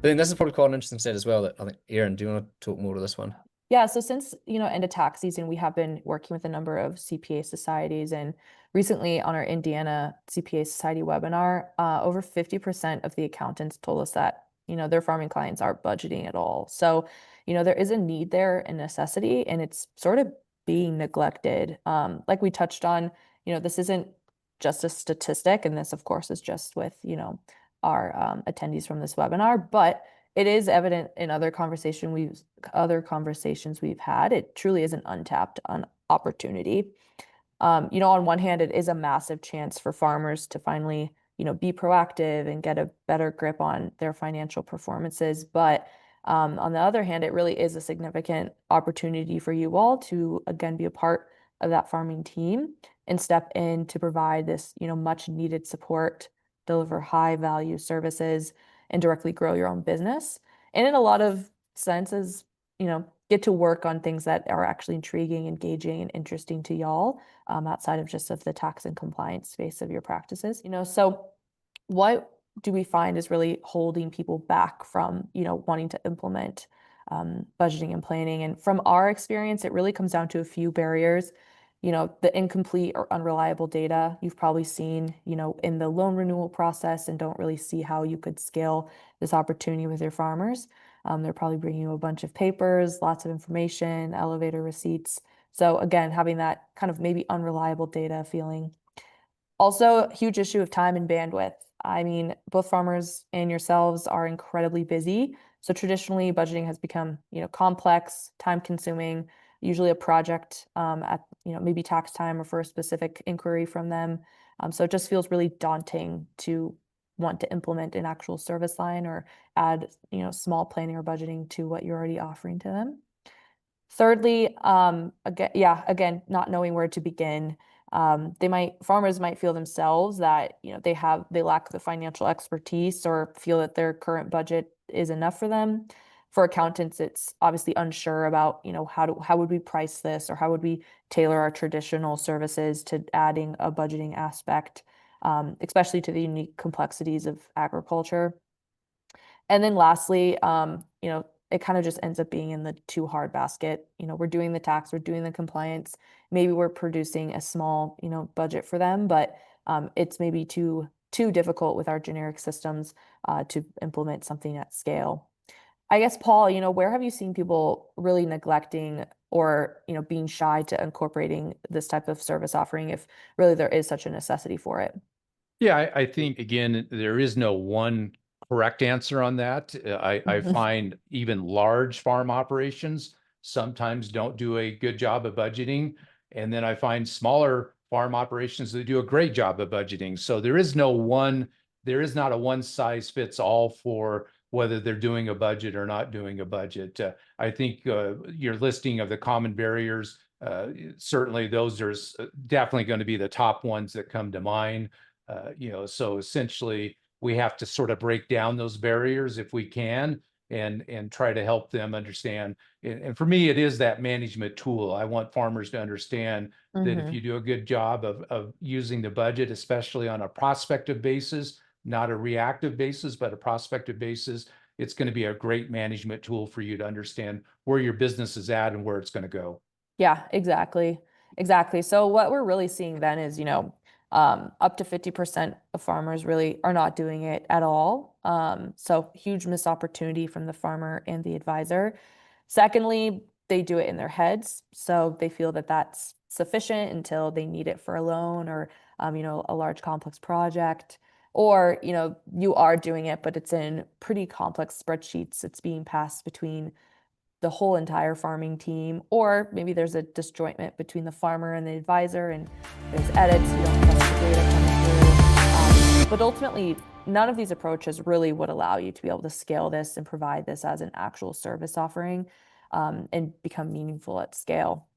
I think this is probably quite an interesting state as well that I think, Erin, do you want to talk more to this one? Yeah, so since, end of tax season, we have been working with a number of CPA societies, and recently on our Indiana CPA Society webinar, over 50% of the accountants told us that, their farming clients aren't budgeting at all. So, there is a need there, a necessity, and it's sort of being neglected. Like we touched on, this isn't just a statistic, and this, of course, is just with, our attendees from this webinar, but it is evident in other conversations we've had. It truly is an untapped opportunity. On one hand, it is a massive chance for farmers to finally, be proactive and get a better grip on their financial performances. But on the other hand, it really is a significant opportunity for you all to, again, be a part of that farming team and step in to provide this, much needed support, deliver high value services, and directly grow your own business. And in a lot of senses, get to work on things that are actually intriguing, engaging, and interesting to y'all, outside of just of the tax and compliance space of your practices. So what do we find is really holding people back from, wanting to implement budgeting and planning? And from our experience, it really comes down to a few barriers. The incomplete or unreliable data you've probably seen, in the loan renewal process, and don't really see how you could scale this opportunity with your farmers. They're probably bringing you a bunch of papers, lots of information, elevator receipts. So again, having that kind of maybe unreliable data feeling. Also, huge issue of time and bandwidth. I mean, both farmers and yourselves are incredibly busy. So traditionally, budgeting has become, complex, time consuming, usually a project at, maybe tax time or for a specific inquiry from them. So it just feels really daunting to want to implement an actual service line or add, small planning or budgeting to what you're already offering to them. Thirdly, again, not knowing where to begin. Farmers might feel themselves that, they lack the financial expertise or feel that their current budget is enough for them. For accountants, it's obviously unsure about, how would we price this, or how would we tailor our traditional services to adding a budgeting aspect, especially to the unique complexities of agriculture. And then lastly, it kind of just ends up being in the too hard basket. We're doing the tax, we're doing the compliance. Maybe we're producing a small, budget for them, but it's maybe too difficult with our generic systems to implement something at scale. I guess, Paul, where have you seen people really neglecting or, being shy to incorporating this type of service offering if really there is such a necessity for it? Yeah, I think, again, there is no one correct answer on that. I find even large farm operations sometimes don't do a good job of budgeting. And then I find smaller farm operations that do a great job of budgeting. So there is not a one size fits all for whether they're doing a budget or not doing a budget. I think your listing of the common barriers, certainly those are definitely going to be the top ones that come to mind. So essentially we have to sort of break down those barriers if we can, and try to help them understand. And for me, it is that management tool. I want farmers to understand that if you do a good job of using the budget, especially on a prospective basis, not a reactive basis, but a prospective basis, it's going to be a great management tool for you to understand where your business is at and where it's going to go. Yeah, exactly. Exactly. So what we're really seeing then is, up to 50% of farmers really are not doing it at all. So huge missed opportunity from the farmer and the advisor. Secondly, they do it in their heads. So they feel that that's sufficient until they need it for a loan or, a large complex project. Or, you are doing it, but it's in pretty complex spreadsheets. It's being passed between the whole entire farming team, or maybe there's a disjointment between the farmer and the advisor, and there's edits, you don't trust the data coming through. But ultimately, none of these approaches really would allow you to be able to scale this and provide this as an actual service offering, and become meaningful at scale.